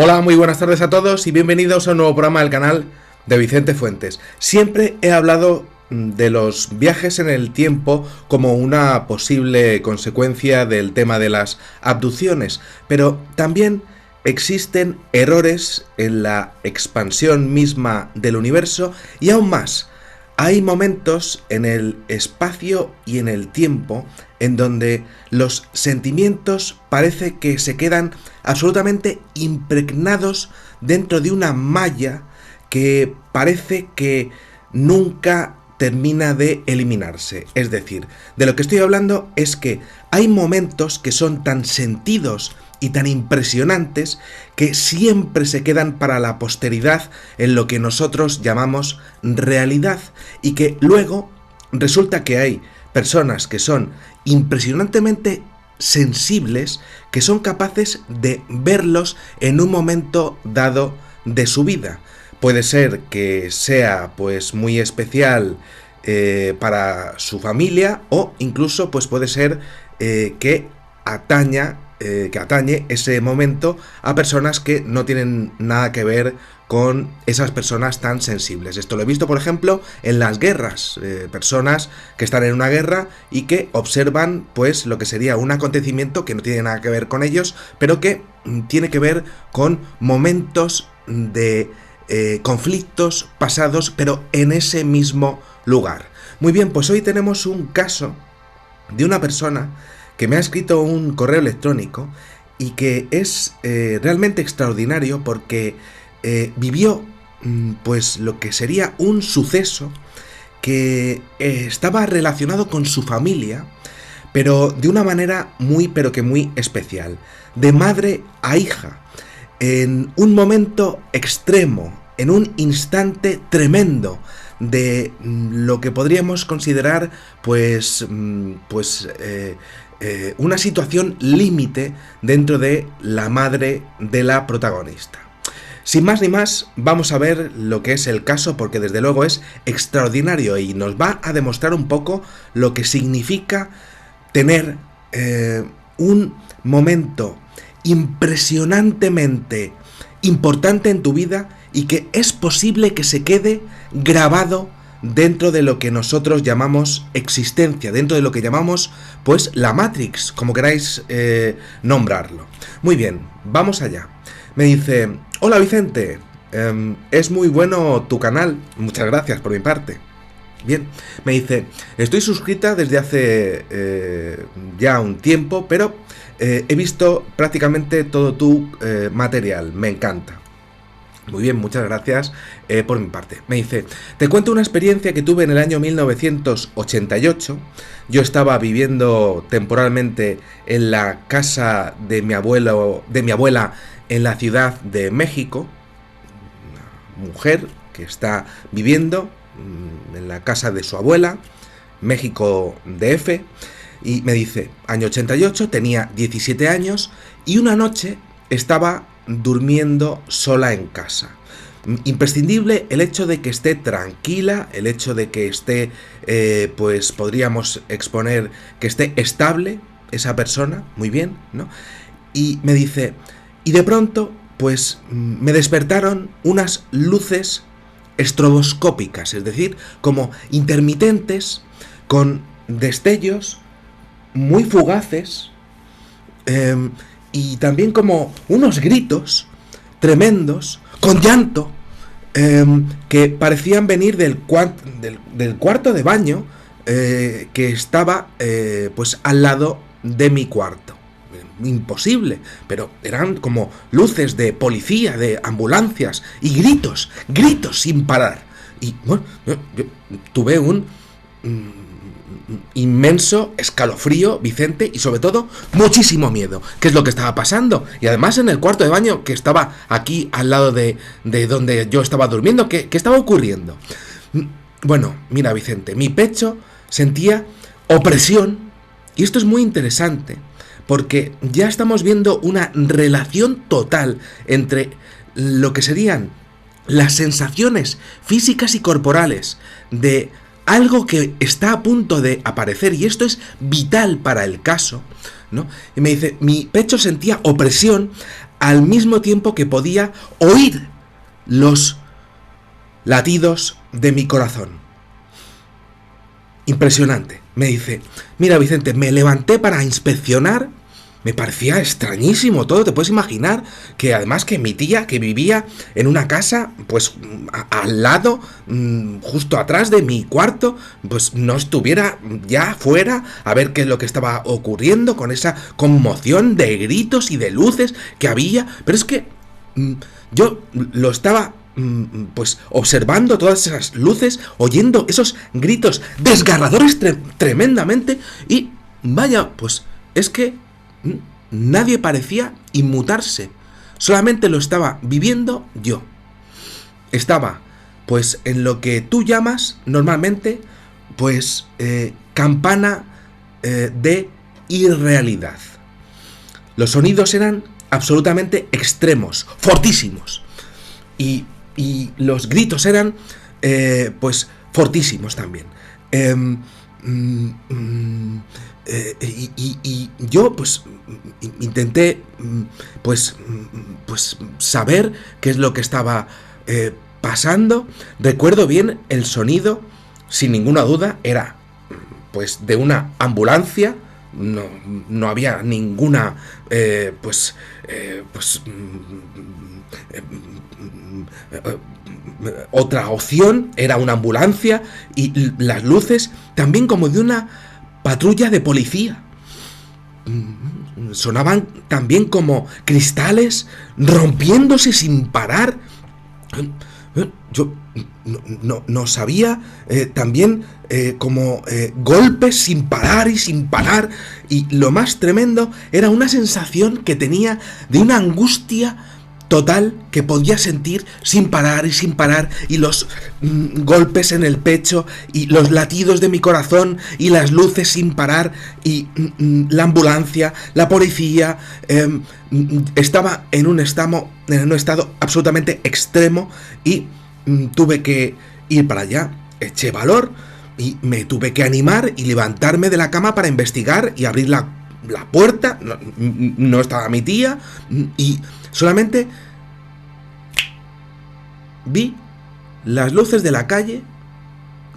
Hola, muy buenas tardes a todos y bienvenidos a un nuevo programa del canal de Vicente Fuentes. Siempre he hablado de los viajes en el tiempo como una posible consecuencia del tema de las abducciones, pero también existen errores en la expansión misma del universo y aún más. Hay momentos en el espacio y en el tiempo en donde los sentimientos parece que se quedan absolutamente impregnados dentro de una malla que parece que nunca termina de eliminarse. Es decir, de lo que estoy hablando es que hay momentos que son tan sentidos y tan impresionantes que siempre se quedan para la posteridad en lo que nosotros llamamos realidad, y que luego resulta que hay personas que son impresionantemente sensibles, que son capaces de verlos en un momento dado de su vida. Puede ser que sea pues muy especial para su familia, o incluso pues puede ser que atañe ese momento a personas que no tienen nada que ver con esas personas tan sensibles. Esto lo he visto, por ejemplo, en las guerras, personas que están en una guerra y que observan pues lo que sería un acontecimiento que no tiene nada que ver con ellos, pero que tiene que ver con momentos de conflictos pasados, pero en ese mismo lugar. Muy bien, pues hoy tenemos un caso de una persona que me ha escrito un correo electrónico y que es realmente extraordinario porque vivió pues lo que sería un suceso que estaba relacionado con su familia, pero de una manera muy especial, de madre a hija, en un momento extremo, en un instante tremendo de lo que podríamos considerar una situación límite dentro de la madre de la protagonista. Sin más ni más, vamos a ver lo que es el caso, porque desde luego es extraordinario y nos va a demostrar un poco lo que significa tener un momento impresionantemente importante en tu vida y que es posible que se quede grabado dentro de lo que nosotros llamamos existencia, dentro de lo que llamamos pues la Matrix, como queráis nombrarlo. Muy bien, vamos allá. Me dice: hola Vicente, es muy bueno tu canal, muchas gracias por mi parte. Bien, me dice: estoy suscrita desde hace ya un tiempo, pero he visto prácticamente todo tu material, me encanta. Muy bien, muchas gracias por mi parte. Me dice: te cuento una experiencia que tuve en el año 1988. Yo estaba viviendo temporalmente en la casa de mi abuela en la Ciudad de México. Una mujer que está viviendo en la casa de su abuela, México DF. Y me dice: año 88, tenía 17 años y una noche estaba durmiendo sola en casa. Imprescindible el hecho de que esté tranquila, el hecho de que esté, pues podríamos exponer que esté estable esa persona, muy bien, ¿no? Y me dice: y de pronto, pues me despertaron unas luces estroboscópicas, es decir, como intermitentes, con destellos muy fugaces, y también como unos gritos tremendos, con llanto, que parecían venir del cuarto de baño que estaba pues al lado de mi cuarto. Imposible, pero eran como luces de policía, de ambulancias, y gritos sin parar. Y bueno, yo tuve un inmenso escalofrío, Vicente, y sobre todo muchísimo miedo. ¿Qué es lo que estaba pasando? Y además en el cuarto de baño que estaba aquí al lado de donde yo estaba durmiendo, ¿qué estaba ocurriendo? Bueno, mira, Vicente, mi pecho sentía opresión, y esto es muy interesante porque ya estamos viendo una relación total entre lo que serían las sensaciones físicas y corporales de algo que está a punto de aparecer, y esto es vital para el caso, ¿no? Y me dice: mi pecho sentía opresión al mismo tiempo que podía oír los latidos de mi corazón. Impresionante. Me dice, mira Vicente, me levanté para inspeccionar. Me parecía extrañísimo todo, te puedes imaginar que además que mi tía, que vivía en una casa, pues al lado, justo atrás de mi cuarto, pues no estuviera ya fuera a ver qué es lo que estaba ocurriendo con esa conmoción de gritos y de luces que había. Pero es que yo lo estaba pues observando todas esas luces, oyendo esos gritos desgarradores tremendamente, y vaya, pues es que nadie parecía inmutarse, solamente lo estaba viviendo yo. Estaba pues en lo que tú llamas normalmente pues campana de irrealidad. Los sonidos eran absolutamente extremos, fortísimos, y los gritos eran pues fortísimos también. Y yo pues intenté pues saber qué es lo que estaba pasando. Recuerdo bien el sonido, sin ninguna duda, era pues de una ambulancia. No había ninguna otra opción, era una ambulancia, y las luces también como de una patrulla de policía. Sonaban también como cristales rompiéndose sin parar. Yo no sabía también como golpes sin parar y sin parar. Y lo más tremendo era una sensación que tenía de una angustia total que podía sentir sin parar y sin parar, y los golpes en el pecho y los latidos de mi corazón y las luces sin parar, y la ambulancia, la policía. Estaba en un estado absolutamente extremo, y tuve que ir para allá. Eché valor y me tuve que animar y levantarme de la cama para investigar y abrir la puerta. No estaba mi tía, y solamente vi las luces de la calle.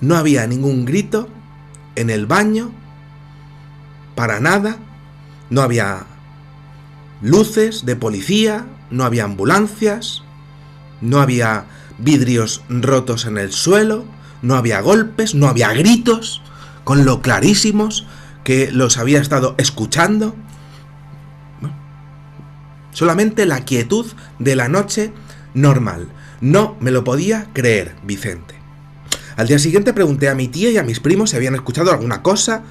No había ningún grito en el baño, para nada. No había luces de policía, no había ambulancias, no había vidrios rotos en el suelo, no había golpes, no había gritos, con lo clarísimos que los había estado escuchando. Solamente la quietud de la noche normal. No me lo podía creer, Vicente. Al día siguiente pregunté a mi tía y a mis primos si habían escuchado alguna cosa,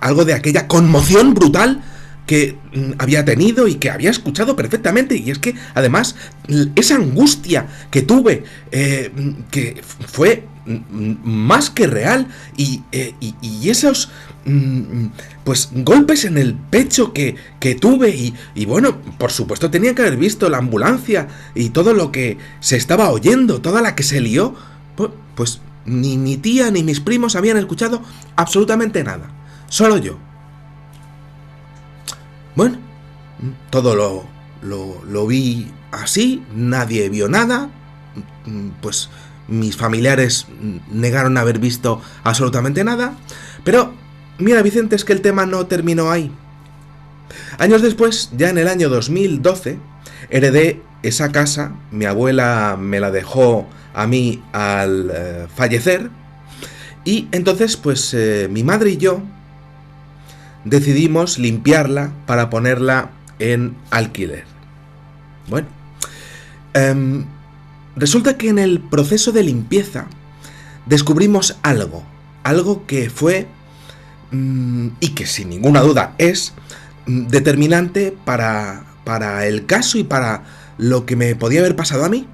algo de aquella conmoción brutal que había tenido y que había escuchado perfectamente. Y es que además esa angustia que tuve, que fue más que real, y esos pues golpes en el pecho que tuve, y bueno, por supuesto tenía que haber visto la ambulancia y todo lo que se estaba oyendo, toda la que se lió. Pues ni mi tía ni mis primos habían escuchado absolutamente nada, solo yo. Bueno, todo lo vi así, nadie vio nada, pues mis familiares negaron haber visto absolutamente nada. Pero mira, Vicente, es que el tema no terminó ahí. Años después, ya en el año 2012, heredé esa casa. Mi abuela me la dejó a mí al fallecer, y entonces pues mi madre y yo decidimos limpiarla para ponerla en alquiler. Bueno, resulta que en el proceso de limpieza descubrimos algo que fue y que sin ninguna duda es determinante para el caso y para lo que me podía haber pasado a mí.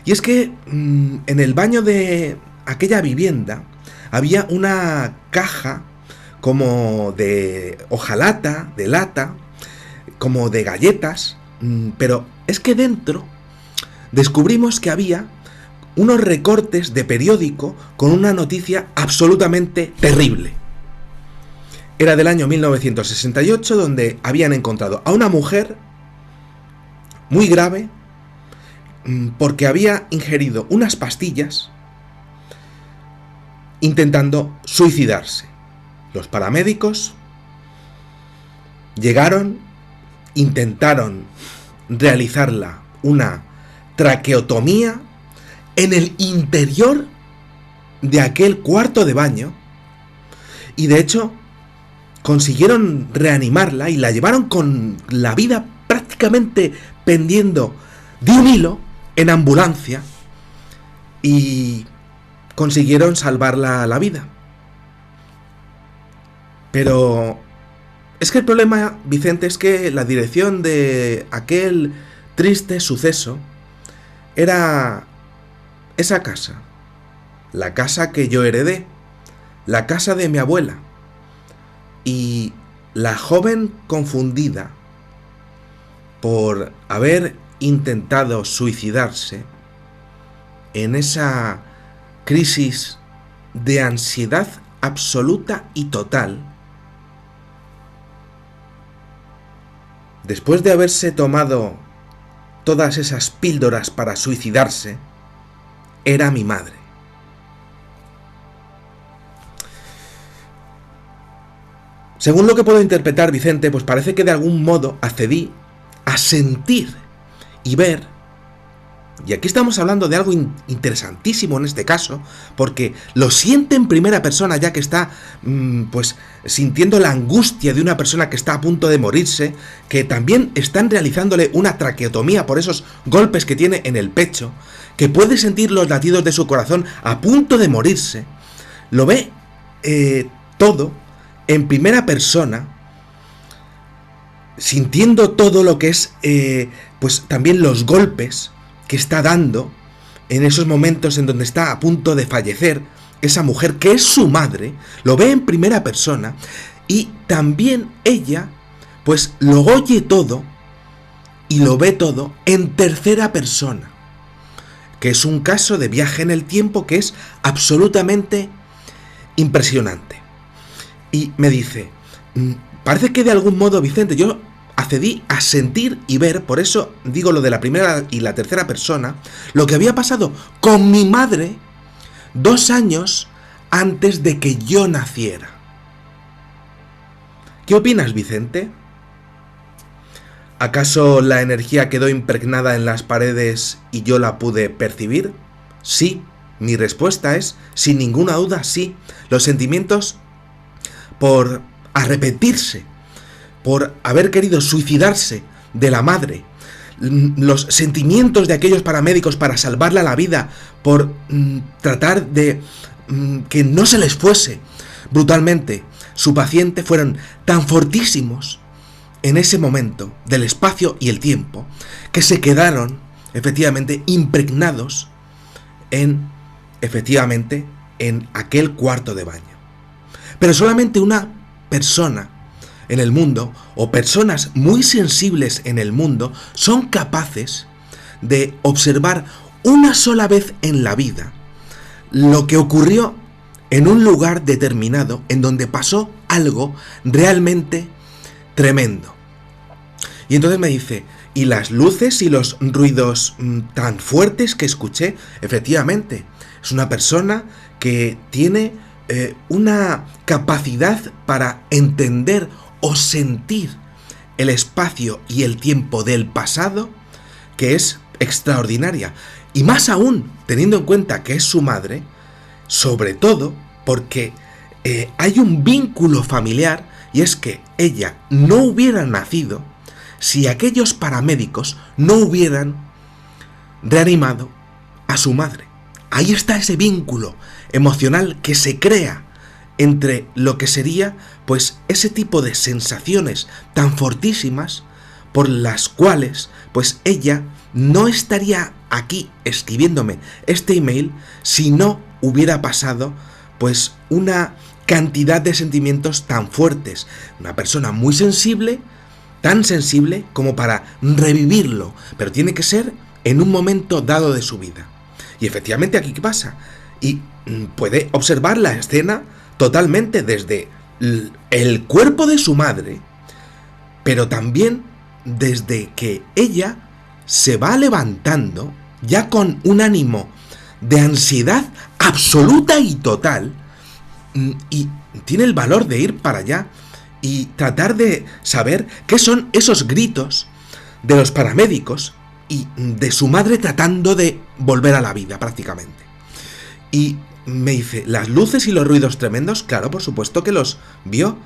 Y es que en el baño de aquella vivienda había una caja como de hojalata, de lata, como de galletas, pero es que dentro descubrimos que había unos recortes de periódico con una noticia absolutamente terrible. Era del año 1968, donde habían encontrado a una mujer muy grave, porque había ingerido unas pastillas intentando suicidarse. Los paramédicos llegaron, intentaron realizarla una traqueotomía en el interior de aquel cuarto de baño, y de hecho consiguieron reanimarla y la llevaron con la vida prácticamente pendiendo de un hilo en ambulancia, y consiguieron salvarla la vida. Pero es que el problema, Vicente, es que la dirección de aquel triste suceso era esa casa, la casa que yo heredé, la casa de mi abuela. Y la joven confundida por haber intentado suicidarse en esa crisis de ansiedad absoluta y total, después de haberse tomado todas esas píldoras para suicidarse, era mi madre. Según lo que puedo interpretar, Vicente, pues parece que de algún modo accedí a sentir y ver, y aquí estamos hablando de algo interesantísimo en este caso, porque lo siente en primera persona, ya que está pues sintiendo la angustia de una persona que está a punto de morirse, que también están realizándole una traqueotomía por esos golpes que tiene en el pecho, que puede sentir los latidos de su corazón a punto de morirse. Lo ve todo en primera persona, sintiendo todo lo que es pues también los golpes que está dando en esos momentos en donde está a punto de fallecer esa mujer que es su madre. Lo ve en primera persona, y también ella pues lo oye todo y lo ve todo en tercera persona, que es un caso de viaje en el tiempo que es absolutamente impresionante. Y me dice, parece que de algún modo, Vicente, yo accedí a sentir y ver, por eso digo lo de la primera y la tercera persona, lo que había pasado con mi madre 2 años antes de que yo naciera. ¿Qué opinas, Vicente? ¿Acaso la energía quedó impregnada en las paredes y yo la pude percibir? Sí, mi respuesta es, sin ninguna duda, sí. Los sentimientos por arrepentirse, por haber querido suicidarse de la madre, los sentimientos de aquellos paramédicos para salvarle la vida, por tratar de que no se les fuese brutalmente su paciente, fueron tan fortísimos en ese momento del espacio y el tiempo, que se quedaron efectivamente impregnados en aquel cuarto de baño. Pero solamente una persona en el mundo, o personas muy sensibles en el mundo, son capaces de observar una sola vez en la vida lo que ocurrió en un lugar determinado en donde pasó algo realmente tremendo. Y entonces me dice, ¿y las luces y los ruidos tan fuertes que escuché? Efectivamente, es una persona que tiene una capacidad para entender o sentir el espacio y el tiempo del pasado que es extraordinaria. Y más aún, teniendo en cuenta que es su madre, sobre todo porque hay un vínculo familiar, y es que ella no hubiera nacido si aquellos paramédicos no hubieran reanimado a su madre. Ahí está ese vínculo emocional que se crea entre lo que sería pues ese tipo de sensaciones tan fortísimas, por las cuales pues ella no estaría aquí escribiéndome este email si no hubiera pasado pues una cantidad de sentimientos tan fuertes. Una persona muy sensible, tan sensible como para revivirlo, pero tiene que ser en un momento dado de su vida. Y efectivamente aquí ¿qué pasa? Y puede observar la escena totalmente desde el cuerpo de su madre, pero también desde que ella se va levantando ya con un ánimo de ansiedad absoluta y total, y tiene el valor de ir para allá y tratar de saber qué son esos gritos de los paramédicos y de su madre tratando de volver a la vida prácticamente. Y me dice, las luces y los ruidos tremendos, claro, por supuesto que los vio.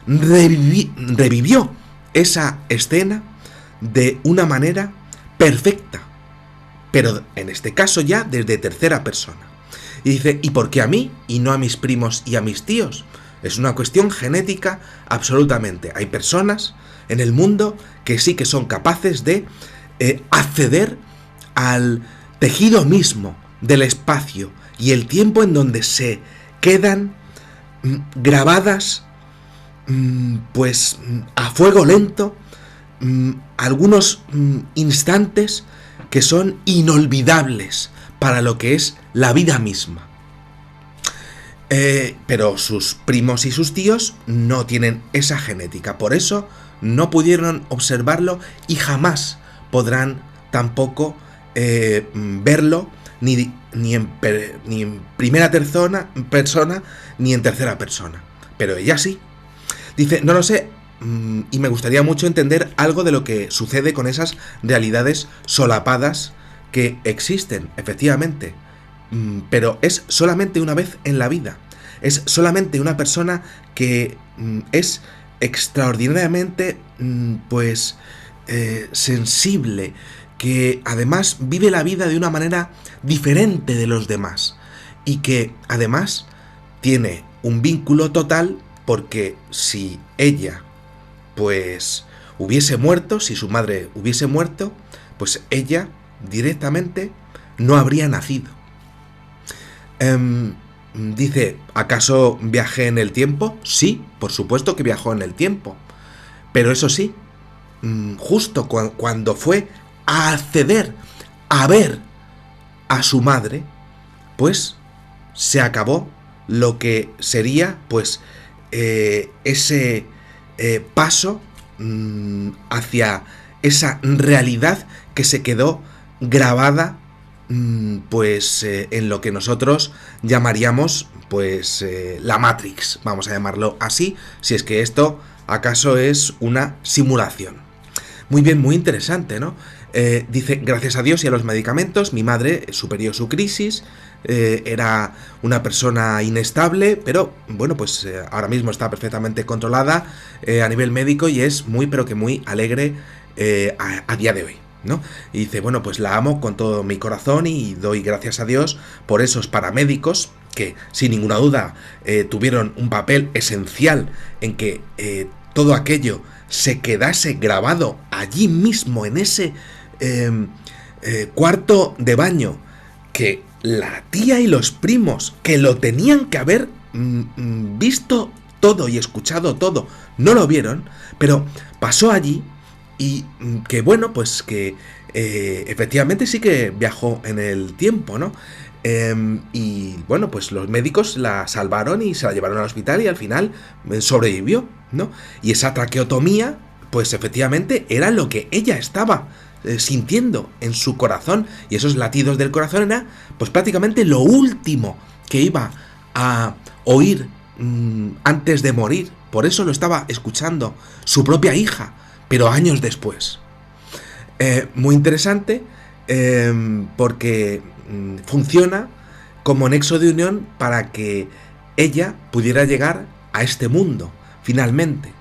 Revivió esa escena de una manera perfecta, pero en este caso ya desde tercera persona. Y dice, ¿y por qué a mí y no a mis primos y a mis tíos? Es una cuestión genética absolutamente. Hay personas en el mundo que sí que son capaces de acceder al tejido mismo del espacio y el tiempo en donde se quedan grabadas pues a fuego lento algunos instantes que son inolvidables para lo que es la vida misma. Pero sus primos y sus tíos no tienen esa genética, por eso no pudieron observarlo y jamás podrán tampoco verlo ni en primera persona ni en tercera persona. Pero ella sí. Dice, no lo sé, y me gustaría mucho entender algo de lo que sucede con esas realidades solapadas que existen, efectivamente. Pero es solamente una vez en la vida. Es solamente una persona que es extraordinariamente sensible, que además vive la vida de una manera diferente de los demás y que además tiene un vínculo total, porque si ella pues hubiese muerto, si su madre hubiese muerto, pues ella directamente no habría nacido. Dice, ¿acaso viajé en el tiempo? Sí, por supuesto que viajó en el tiempo. Pero eso sí, justo cuando fue a acceder a ver a su madre, pues se acabó lo que sería pues ese paso hacia esa realidad que se quedó grabada en lo que nosotros llamaríamos la Matrix, vamos a llamarlo así, si es que esto acaso es una simulación. Muy bien, muy interesante, ¿no? Dice, gracias a Dios y a los medicamentos, mi madre superó su crisis, era una persona inestable, pero bueno, pues ahora mismo está perfectamente controlada a nivel médico y es muy, pero que muy alegre a día de hoy, ¿no? Y dice, bueno, pues la amo con todo mi corazón y doy gracias a Dios por esos paramédicos que, sin ninguna duda, tuvieron un papel esencial en que todo aquello se quedase grabado allí mismo, en ese cuarto de baño, que la tía y los primos, que lo tenían que haber visto todo y escuchado todo, no lo vieron, pero pasó allí y que bueno, pues que efectivamente sí que viajó en el tiempo, ¿no? Y bueno, pues los médicos la salvaron y se la llevaron al hospital y al final sobrevivió, ¿no? Y esa traqueotomía, pues efectivamente era lo que ella estaba sintiendo en su corazón, y esos latidos del corazón era pues prácticamente lo último que iba a oír antes de morir. Por eso lo estaba escuchando su propia hija, pero años después. Muy interesante, porque funciona como nexo de unión para que ella pudiera llegar a este mundo finalmente,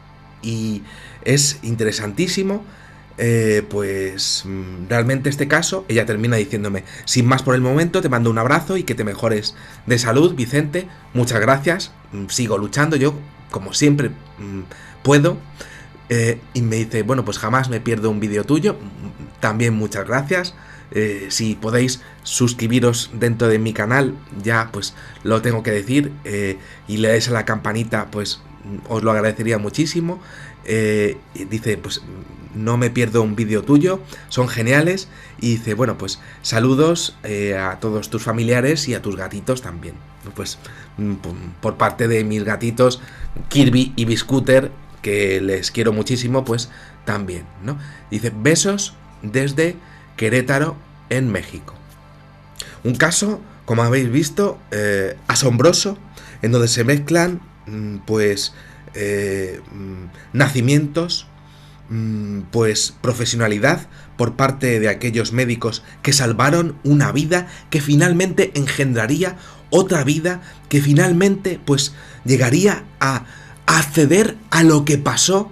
y es interesantísimo. Realmente este caso, ella termina diciéndome, sin más por el momento, te mando un abrazo y que te mejores de salud, Vicente, muchas gracias, sigo luchando, yo como siempre puedo. Y me dice, bueno, pues jamás me pierdo un vídeo tuyo, también muchas gracias. Si podéis suscribiros dentro de mi canal, ya pues lo tengo que decir, y le dais a la campanita, pues os lo agradecería muchísimo. Dice, pues no me pierdo un vídeo tuyo, son geniales. Y dice, bueno, pues saludos a todos tus familiares y a tus gatitos también. Pues por parte de mis gatitos Kirby y Biscooter, que les quiero muchísimo, pues también, ¿no? Dice, besos desde Querétaro, en México. Un caso, como habéis visto, asombroso, en donde se mezclan nacimientos, pues profesionalidad por parte de aquellos médicos que salvaron una vida que finalmente engendraría otra vida, que finalmente pues llegaría a acceder a lo que pasó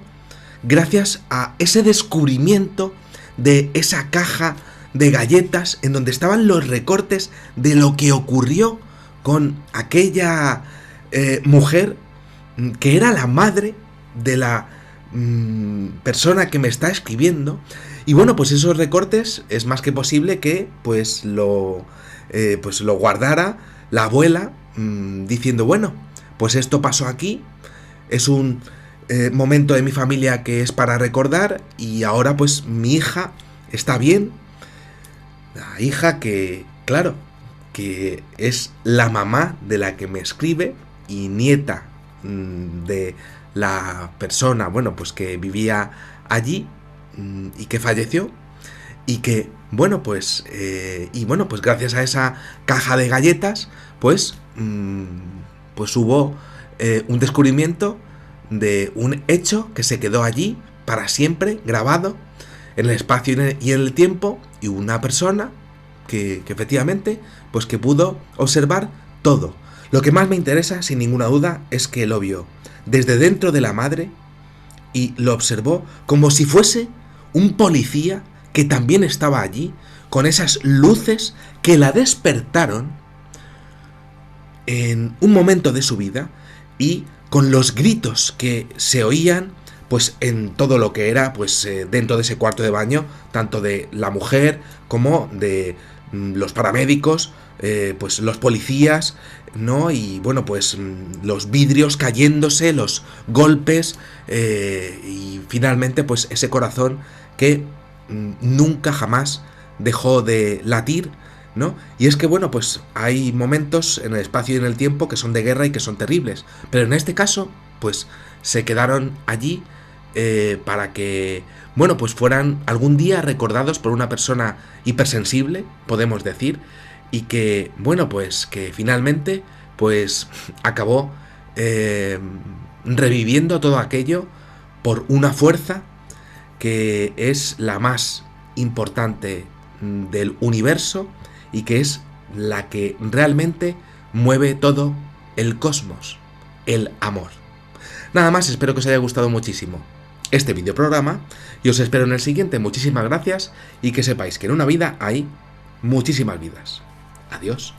gracias a ese descubrimiento de esa caja de galletas en donde estaban los recortes de lo que ocurrió con aquella mujer que era la madre de la persona que me está escribiendo. Y bueno, pues esos recortes es más que posible que pues lo guardara la abuela, diciendo, bueno, pues esto pasó aquí, es un momento de mi familia que es para recordar, y ahora pues mi hija está bien. La hija que, claro, que es la mamá de la que me escribe y nieta de la persona, bueno, pues que vivía allí y que falleció, y que, bueno, pues gracias a esa caja de galletas, pues hubo un descubrimiento de un hecho que se quedó allí para siempre, grabado en el espacio y en el tiempo, y una persona que efectivamente, pues que pudo observar todo. Lo que más me interesa, sin ninguna duda, es que lo vio desde dentro de la madre y lo observó como si fuese un policía que también estaba allí, con esas luces que la despertaron en un momento de su vida, y con los gritos que se oían pues en todo lo que era pues dentro de ese cuarto de baño, tanto de la mujer como de los paramédicos, pues los policías, ¿no? Y bueno, pues los vidrios cayéndose, los golpes, y finalmente pues ese corazón que nunca jamás dejó de latir, ¿no? Y es que bueno, pues hay momentos en el espacio y en el tiempo que son de guerra y que son terribles, pero en este caso pues se quedaron allí para que, bueno, pues fueran algún día recordados por una persona hipersensible, podemos decir, y que, bueno, pues que finalmente pues acabó reviviendo todo aquello por una fuerza que es la más importante del universo y que es la que realmente mueve todo el cosmos, el amor. Nada más, espero que os haya gustado muchísimo este videoprograma y os espero en el siguiente. Muchísimas gracias, y que sepáis que en una vida hay muchísimas vidas. Adiós.